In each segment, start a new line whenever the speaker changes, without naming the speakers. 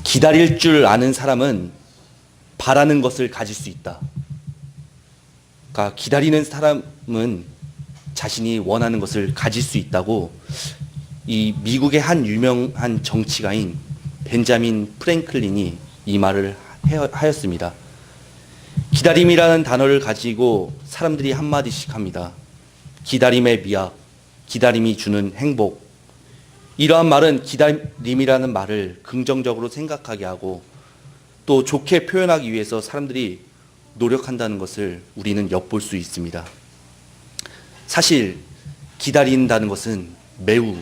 기다릴 줄 아는 사람은 바라는 것을 가질 수 있다. 그러니까 기다리는 사람은 자신이 원하는 것을 가질 수 있다고 이 미국의 한 유명한 정치가인 벤자민 프랭클린이 이 말을 하였습니다. 기다림이라는 단어를 가지고 사람들이 한마디씩 합니다. 기다림의 미학, 기다림이 주는 행복. 이러한 말은 기다림이라는 말을 긍정적으로 생각하게 하고 또 좋게 표현하기 위해서 사람들이 노력한다는 것을 우리는 엿볼 수 있습니다. 사실 기다린다는 것은 매우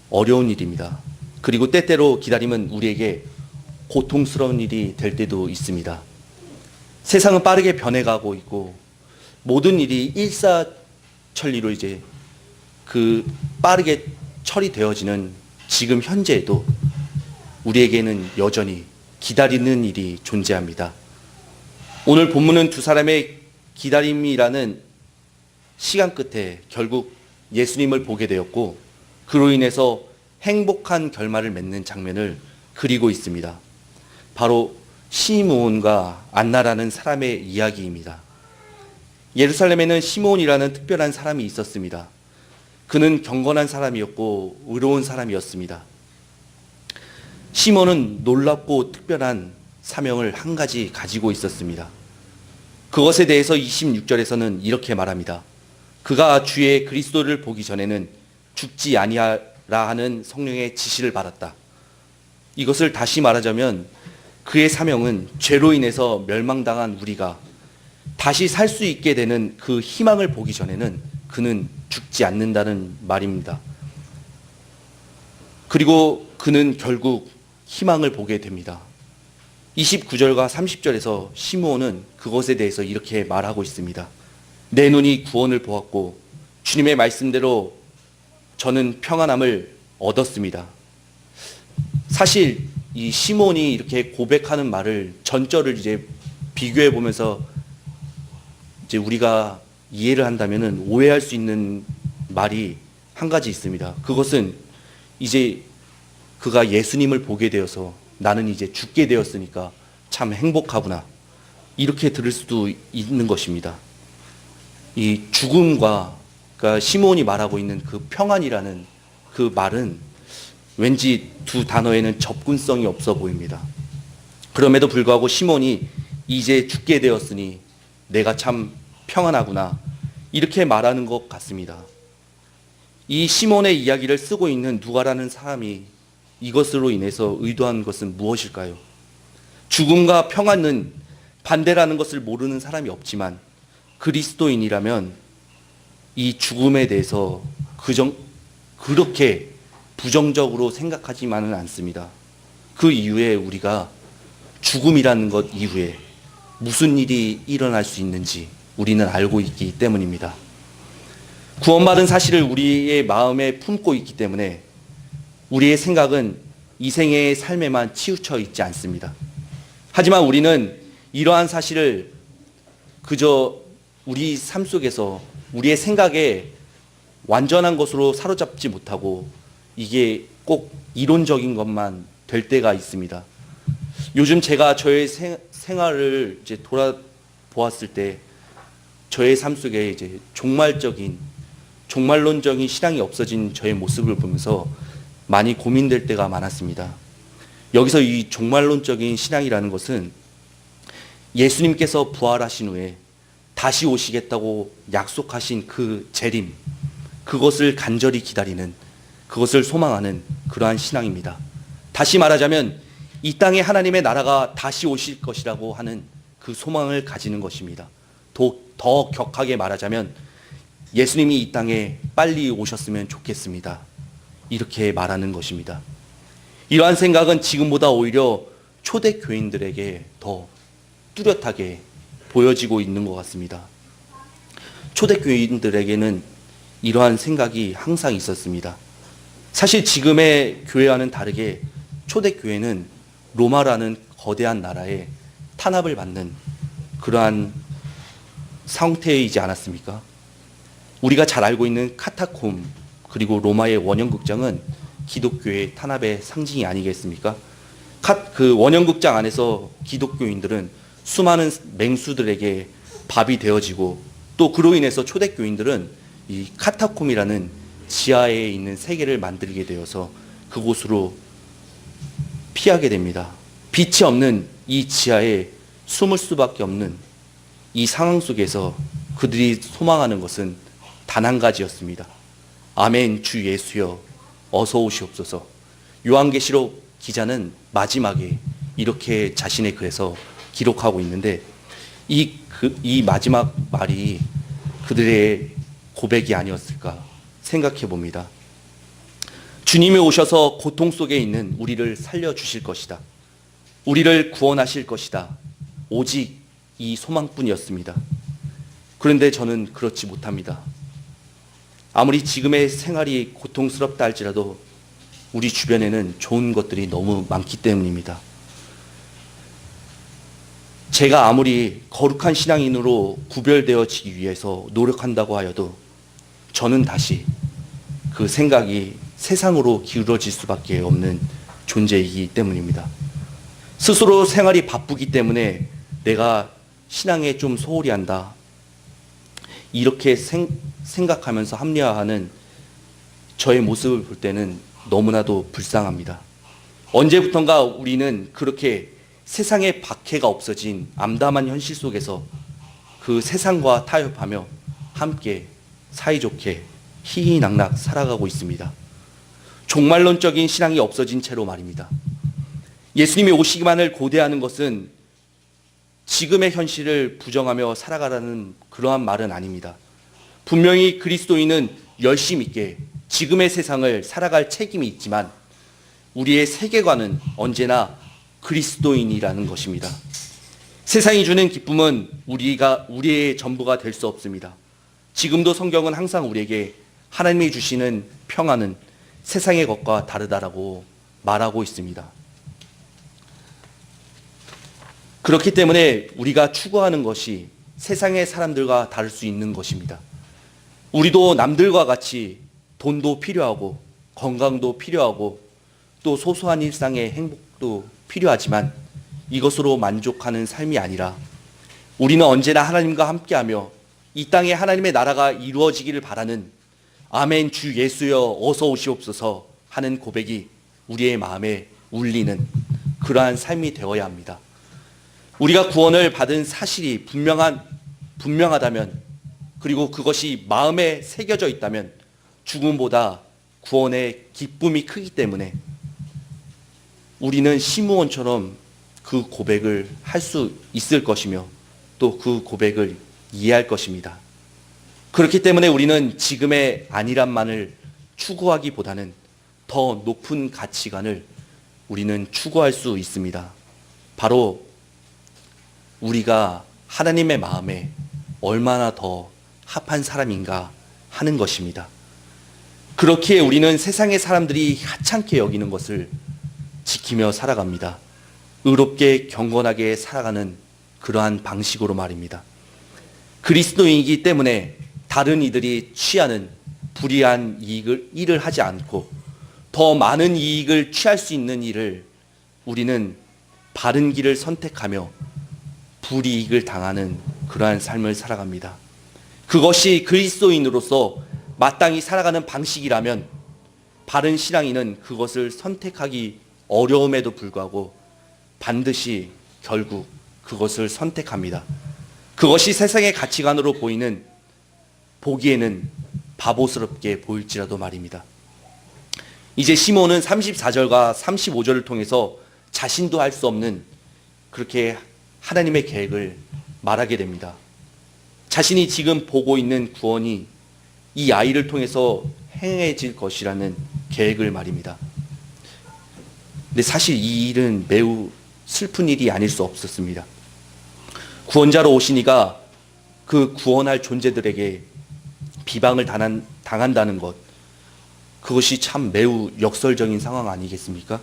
어려운 일입니다. 그리고 때때로 기다림은 우리에게 고통스러운 일이 될 때도 있습니다. 세상은 빠르게 변해가고 있고 모든 일이 일사천리로 이제 빠르게 처리되어지는 지금 현재에도 우리에게는 여전히 기다리는 일이 존재합니다. 오늘 본문은 두 사람의 기다림이라는 시간 끝에 결국 예수님을 보게 되었고 그로 인해서 행복한 결말을 맺는 장면을 그리고 있습니다. 바로 시므온과 안나라는 사람의 이야기입니다. 예루살렘에는 시므온이라는 특별한 사람이 있었습니다. 그는 경건한 사람이었고 의로운 사람이었습니다. 시몬은 놀랍고 특별한 사명을 한 가지 가지고 있었습니다. 그것에 대해서 26절에서는 이렇게 말합니다. 그가 주의 그리스도를 보기 전에는 죽지 아니하라 하는 성령의 지시를 받았다. 이것을 다시 말하자면 그의 사명은 죄로 인해서 멸망당한 우리가 다시 살 수 있게 되는 그 희망을 보기 전에는 그는 죽지 않는다는 말입니다. 그리고 그는 결국 희망을 보게 됩니다. 29절과 30절에서 시므온은 그것에 대해서 이렇게 말하고 있습니다. 내 눈이 구원을 보았고 주님의 말씀대로 저는 평안함을 얻었습니다. 사실 이 시몬이 이렇게 고백하는 말을 전절을 이제 비교해 보면서 이제 우리가 이해를 한다면은 오해할 수 있는 말이 한 가지 있습니다. 그것은 이제 그가 예수님을 보게 되어서 나는 이제 죽게 되었으니까 참 행복하구나. 이렇게 들을 수도 있는 것입니다. 이 죽음과 그러니까 시몬이 말하고 있는 그 평안이라는 그 말은 왠지 두 단어에는 접근성이 없어 보입니다. 그럼에도 불구하고 시몬이 이제 죽게 되었으니 내가 참 평안하구나. 이렇게 말하는 것 같습니다. 이 시몬의 이야기를 쓰고 있는 누가라는 사람이 이것으로 인해서 의도한 것은 무엇일까요? 죽음과 평안은 반대라는 것을 모르는 사람이 없지만 그리스도인이라면 이 죽음에 대해서 그렇게 부정적으로 생각하지만은 않습니다. 그 이후에 우리가 죽음이라는 것 이후에 무슨 일이 일어날 수 있는지 우리는 알고 있기 때문입니다. 구원받은 사실을 우리의 마음에 품고 있기 때문에 우리의 생각은 이 생애의 삶에만 치우쳐 있지 않습니다. 하지만 우리는 이러한 사실을 그저 우리 삶 속에서 우리의 생각에 완전한 것으로 사로잡지 못하고 이게 꼭 이론적인 것만 될 때가 있습니다. 요즘 제가 저의 생활을 이제 돌아보았을 때 저의 삶 속에 이제 종말론적인 신앙이 없어진 저의 모습을 보면서 많이 고민될 때가 많았습니다. 여기서 이 종말론적인 신앙이라는 것은 예수님께서 부활하신 후에 다시 오시겠다고 약속하신 그 재림, 그것을 간절히 기다리는, 그것을 소망하는 그러한 신앙입니다. 다시 말하자면 이 땅에 하나님의 나라가 다시 오실 것이라고 하는 그 소망을 가지는 것입니다. 더 격하게 말하자면 예수님이 이 땅에 빨리 오셨으면 좋겠습니다. 이렇게 말하는 것입니다. 이러한 생각은 지금보다 오히려 초대교인들에게 더 뚜렷하게 보여지고 있는 것 같습니다. 초대교인들에게는 이러한 생각이 항상 있었습니다. 사실 지금의 교회와는 다르게 초대교회는 로마라는 거대한 나라에 탄압을 받는 그러한 상태이지 않았습니까? 우리가 잘 알고 있는 카타콤 그리고 로마의 원형극장은 기독교의 탄압의 상징이 아니겠습니까? 그 원형극장 안에서 기독교인들은 수많은 맹수들에게 밥이 되어지고, 또 그로 인해서 초대교인들은 이 카타콤이라는 지하에 있는 세계를 만들게 되어서 그곳으로 피하게 됩니다. 빛이 없는 이 지하에 숨을 수밖에 없는 이 상황 속에서 그들이 소망하는 것은 단 한 가지였습니다. 아멘, 주 예수여 어서 오시옵소서. 요한계시록 기자는 마지막에 이렇게 자신의 글에서 기록하고 있는데, 이 마지막 말이 그들의 고백이 아니었을까 생각해 봅니다. 주님이 오셔서 고통 속에 있는 우리를 살려주실 것이다. 우리를 구원하실 것이다. 오직 이 소망뿐이었습니다. 그런데 저는 그렇지 못합니다. 아무리 지금의 생활이 고통스럽다 할지라도 우리 주변에는 좋은 것들이 너무 많기 때문입니다. 제가 아무리 거룩한 신앙인으로 구별되어지기 위해서 노력한다고 하여도 저는 다시 그 생각이 세상으로 기울어질 수밖에 없는 존재이기 때문입니다. 스스로 생활이 바쁘기 때문에 내가 신앙에 좀 소홀히 한다, 이렇게 생각하면서 합리화하는 저의 모습을 볼 때는 너무나도 불쌍합니다. 언제부턴가 우리는 그렇게 세상의 박해가 없어진 암담한 현실 속에서 그 세상과 타협하며 함께 사이좋게 희희낙낙 살아가고 있습니다. 종말론적인 신앙이 없어진 채로 말입니다. 예수님이 오시기만을 고대하는 것은 지금의 현실을 부정하며 살아가라는 그러한 말은 아닙니다. 분명히 그리스도인은 열심 있게 지금의 세상을 살아갈 책임이 있지만 우리의 세계관은 언제나 그리스도인이라는 것입니다. 세상이 주는 기쁨은 우리의 전부가 될 수 없습니다. 지금도 성경은 항상 우리에게 하나님이 주시는 평안은 세상의 것과 다르다라고 말하고 있습니다. 그렇기 때문에 우리가 추구하는 것이 세상의 사람들과 다를 수 있는 것입니다. 우리도 남들과 같이 돈도 필요하고 건강도 필요하고 또 소소한 일상의 행복도 필요하지만 이것으로 만족하는 삶이 아니라 우리는 언제나 하나님과 함께하며 이 땅에 하나님의 나라가 이루어지기를 바라는 아멘, 주 예수여 어서 오시옵소서 하는 고백이 우리의 마음에 울리는 그러한 삶이 되어야 합니다. 우리가 구원을 받은 사실이 분명하다면, 그리고 그것이 마음에 새겨져 있다면 죽음보다 구원의 기쁨이 크기 때문에 우리는 시므온처럼 그 고백을 할 수 있을 것이며 또 그 고백을 이해할 것입니다. 그렇기 때문에 우리는 지금의 안일함만을 추구하기보다는 더 높은 가치관을 우리는 추구할 수 있습니다. 바로 우리가 하나님의 마음에 얼마나 더 합한 사람인가 하는 것입니다. 그렇기에 우리는 세상의 사람들이 하찮게 여기는 것을 지키며 살아갑니다. 의롭게 경건하게 살아가는 그러한 방식으로 말입니다. 그리스도인이기 때문에 다른 이들이 취하는 불의한 일을 하지 않고 더 많은 이익을 취할 수 있는 일을 우리는 바른 길을 선택하며 불이익을 당하는 그러한 삶을 살아갑니다. 그것이 그리스도인으로서 마땅히 살아가는 방식이라면 바른 신앙인은 그것을 선택하기 어려움에도 불구하고 반드시 결국 그것을 선택합니다. 그것이 세상의 가치관으로 보기에는 바보스럽게 보일지라도 말입니다. 이제 시몬은 34절과 35절을 통해서 자신도 할 수 없는 그렇게 하나님의 계획을 말하게 됩니다. 자신이 지금 보고 있는 구원이 이 아이를 통해서 행해질 것이라는 계획을 말입니다. 근데 사실 이 일은 매우 슬픈 일이 아닐 수 없었습니다. 구원자로 오신 이가 그 구원할 존재들에게 비방을 당한다는 것, 그것이 참 매우 역설적인 상황 아니겠습니까?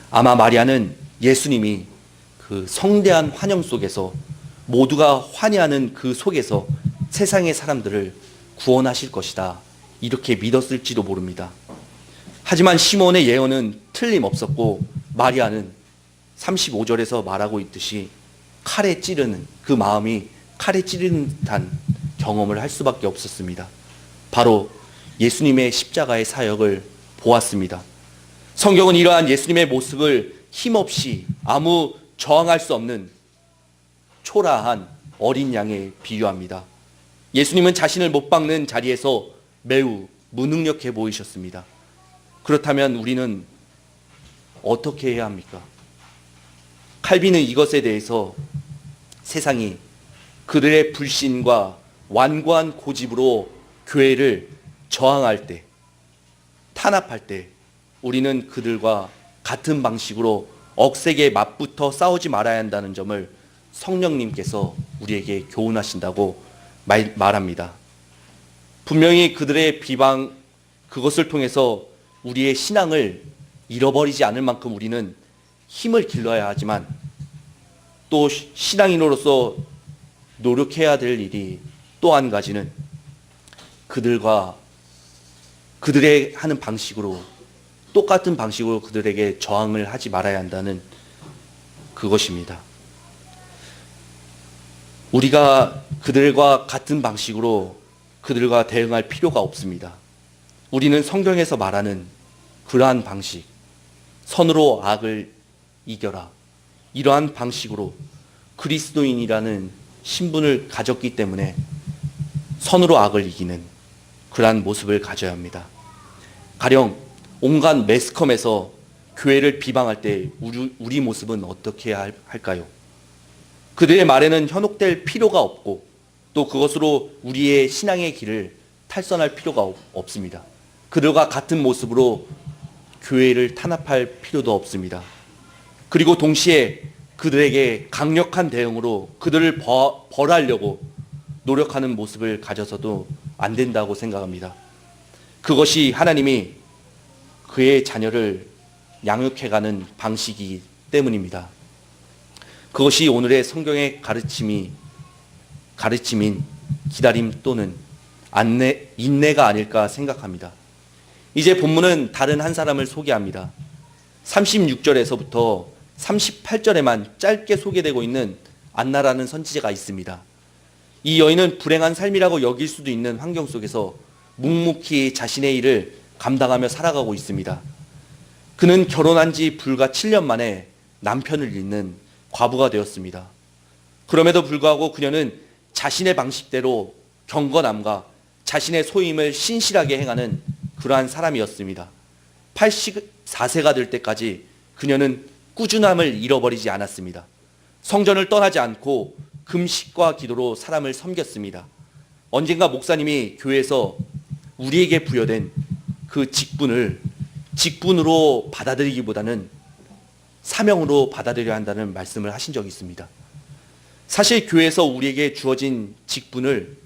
아마 마리아는 예수님이 그 성대한 환영 속에서 모두가 환희하는 그 속에서 세상의 사람들을 구원하실 것이다, 이렇게 믿었을지도 모릅니다. 하지만 시몬의 예언은 틀림없었고 마리아는 35절에서 말하고 있듯이 칼에 찌르는 그 마음이 칼에 찌르는 듯한 경험을 할 수밖에 없었습니다. 바로 예수님의 십자가의 사역을 보았습니다. 성경은 이러한 예수님의 모습을 힘없이 아무 저항할 수 없는 초라한 어린 양에 비유합니다. 예수님은 자신을 못 박는 자리에서 매우 무능력해 보이셨습니다. 그렇다면 우리는 어떻게 해야 합니까? 칼빈은 이것에 대해서 세상이 그들의 불신과 완고한 고집으로 교회를 저항할 때, 탄압할 때 우리는 그들과 같은 방식으로 억세게 맞붙어 싸우지 말아야 한다는 점을 성령님께서 우리에게 교훈하신다고 말합니다. 분명히 그들의 비방, 그것을 통해서 우리의 신앙을 잃어버리지 않을 만큼 우리는 힘을 길러야 하지만 또 신앙인으로서 노력해야 될 일이 또 한 가지는 그들의 하는 방식으로, 똑같은 방식으로 그들에게 저항을 하지 말아야 한다는 그것입니다. 우리가 그들과 같은 방식으로 그들과 대응할 필요가 없습니다. 우리는 성경에서 말하는 그러한 방식, 선으로 악을 이겨라, 이러한 방식으로 그리스도인이라는 신분을 가졌기 때문에 선으로 악을 이기는 그러한 모습을 가져야 합니다. 가령 온갖 매스컴에서 교회를 비방할 때 우리 모습은 어떻게 해야 할까요? 그들의 말에는 현혹될 필요가 없고 또 그것으로 우리의 신앙의 길을 탈선할 필요가 없습니다. 그들과 같은 모습으로 교회를 탄압할 필요도 없습니다. 그리고 동시에 그들에게 강력한 대응으로 그들을 벌하려고 노력하는 모습을 가져서도 안 된다고 생각합니다. 그것이 하나님이 그의 자녀를 양육해가는 방식이기 때문입니다. 그것이 오늘의 성경의 가르침인 기다림 또는 인내가 아닐까 생각합니다. 이제 본문은 다른 한 사람을 소개합니다. 36절에서부터 38절에만 짧게 소개되고 있는 안나라는 선지자가 있습니다. 이 여인은 불행한 삶이라고 여길 수도 있는 환경 속에서 묵묵히 자신의 일을 감당하며 살아가고 있습니다. 그는 결혼한 지 불과 7년 만에 남편을 잃는 과부가 되었습니다. 그럼에도 불구하고 그녀는 자신의 방식대로 경건함과 자신의 소임을 신실하게 행하는 그러한 사람이었습니다. 84세가 될 때까지 그녀는 꾸준함을 잃어버리지 않았습니다. 성전을 떠나지 않고 금식과 기도로 사람을 섬겼습니다. 언젠가 목사님이 교회에서 우리에게 부여된 그 직분으로 받아들이기보다는 사명으로 받아들여야 한다는 말씀을 하신 적이 있습니다. 사실 교회에서 우리에게 주어진 직분을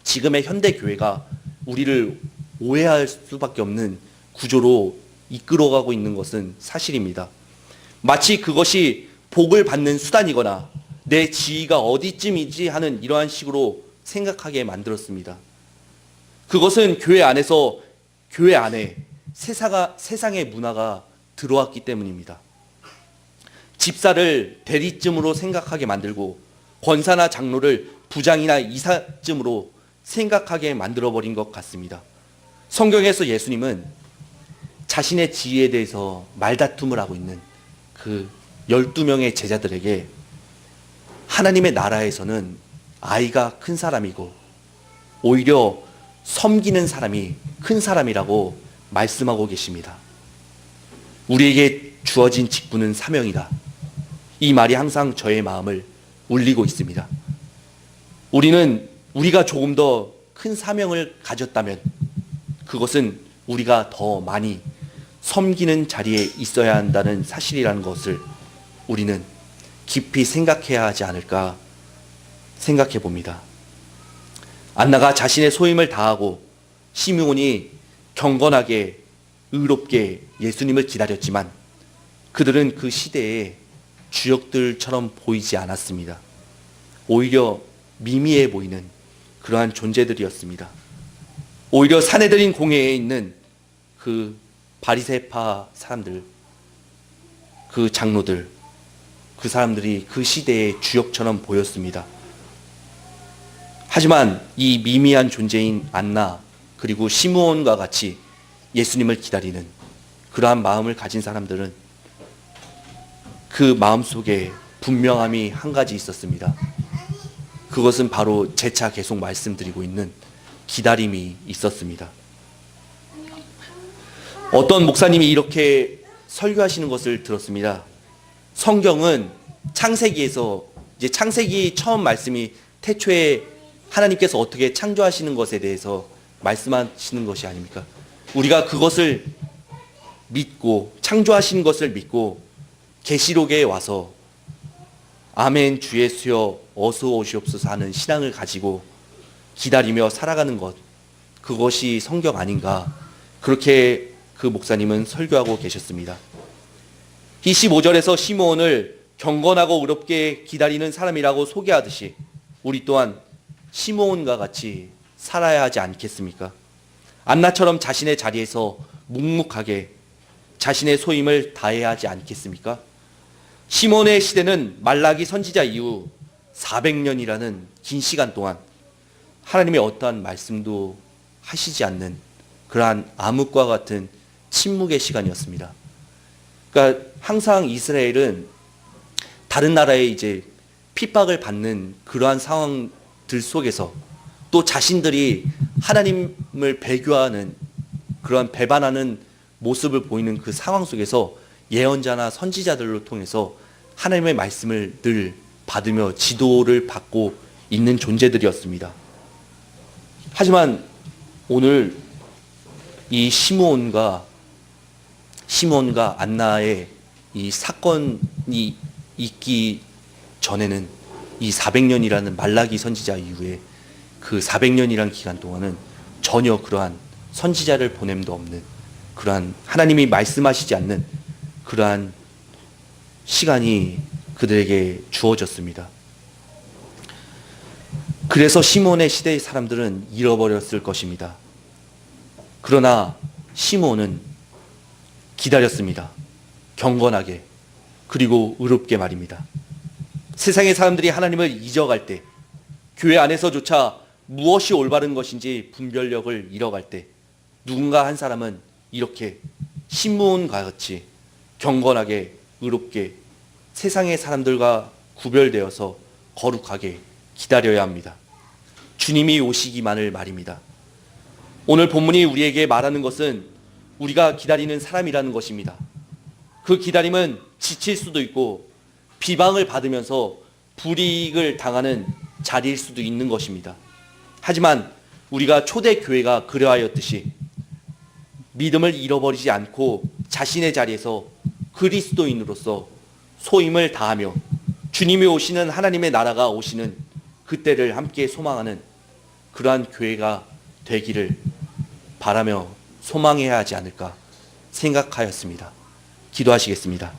지금의 현대 교회가 우리를 오해할 수밖에 없는 구조로 이끌어가고 있는 것은 사실입니다. 마치 그것이 복을 받는 수단이거나 내 지위가 어디쯤이지 하는 이러한 식으로 생각하게 만들었습니다. 그것은 교회 안에 세상의 문화가 들어왔기 때문입니다. 집사를 대리쯤으로 생각하게 만들고 권사나 장로를 부장이나 이사쯤으로 생각하게 만들어버린 것 같습니다. 성경에서 예수님은 자신의 지위에 대해서 말다툼을 하고 있는 그 12명의 제자들에게 하나님의 나라에서는 아이가 큰 사람이고 오히려 섬기는 사람이 큰 사람이라고 말씀하고 계십니다. 우리에게 주어진 직분은 사명이다. 이 말이 항상 저의 마음을 울리고 있습니다. 우리가 조금 더 큰 사명을 가졌다면 그것은 우리가 더 많이 섬기는 자리에 있어야 한다는 사실이라는 것을 우리는 깊이 생각해야 하지 않을까 생각해 봅니다. 안나가 자신의 소임을 다하고 시므온이 경건하게 의롭게 예수님을 기다렸지만 그들은 그 시대의 주역들처럼 보이지 않았습니다. 오히려 미미해 보이는 그러한 존재들이었습니다. 오히려 사내들인 공회에 있는 그 바리새파 사람들, 그 장로들, 그 사람들이 그 시대의 주역처럼 보였습니다. 하지만 이 미미한 존재인 안나 그리고 시므온과 같이 예수님을 기다리는 그러한 마음을 가진 사람들은 그 마음속에 분명함이 한 가지 있었습니다. 그것은 바로 재차 계속 말씀드리고 있는 기다림이 있었습니다. 어떤 목사님이 이렇게 설교하시는 것을 들었습니다. 성경은 창세기에서 이제 창세기 처음 말씀이 태초에 하나님께서 어떻게 창조하시는 것에 대해서 말씀하시는 것이 아닙니까? 우리가 그것을 믿고 창조하신 것을 믿고 계시록에 와서 아멘 주 예수여 어서 오시옵소서 하는 신앙을 가지고 기다리며 살아가는 것, 그것이 성경 아닌가, 그렇게 그 목사님은 설교하고 계셨습니다. 25절에서 시므온을 경건하고 의롭게 기다리는 사람이라고 소개하듯이 우리 또한 시므온과 같이 살아야 하지 않겠습니까? 안나처럼 자신의 자리에서 묵묵하게 자신의 소임을 다해야 하지 않겠습니까? 시몬의 시대는 말라기 선지자 이후 400년이라는 긴 시간 동안 하나님의 어떠한 말씀도 하시지 않는 그러한 암흑과 같은 침묵의 시간이었습니다. 그러니까 항상 이스라엘은 다른 나라에 이제 핍박을 받는 그러한 상황들 속에서 또 자신들이 하나님을 배교하는 그러한 배반하는 모습을 보이는 그 상황 속에서 예언자나 선지자들로 통해서 하나님의 말씀을 늘 받으며 지도를 받고 있는 존재들이었습니다. 하지만 오늘 이 시므온과 안나의 이 사건이 있기 전에는 이 400년이라는 말라기 선지자 이후에 그 400년이라는 기간 동안은 전혀 그러한 선지자를 보냄도 없는 그러한 하나님이 말씀하시지 않는 그러한 시간이 그들에게 주어졌습니다. 그래서 시몬의 시대의 사람들은 잃어버렸을 것입니다. 그러나 시몬은 기다렸습니다. 경건하게 그리고 의롭게 말입니다. 세상의 사람들이 하나님을 잊어갈 때, 교회 안에서조차 무엇이 올바른 것인지 분별력을 잃어갈 때 누군가 한 사람은 이렇게 시므온과 같이 경건하게 의롭게 세상의 사람들과 구별되어서 거룩하게 기다려야 합니다. 주님이 오시기만을 말입니다. 오늘 본문이 우리에게 말하는 것은 우리가 기다리는 사람이라는 것입니다. 그 기다림은 지칠 수도 있고 비방을 받으면서 불이익을 당하는 자리일 수도 있는 것입니다. 하지만 우리가 초대교회가 그러하였듯이 믿음을 잃어버리지 않고 자신의 자리에서 그리스도인으로서 소임을 다하며 주님이 오시는 하나님의 나라가 오시는 그때를 함께 소망하는 그러한 교회가 되기를 바라며 소망해야 하지 않을까 생각하였습니다. 기도하시겠습니다.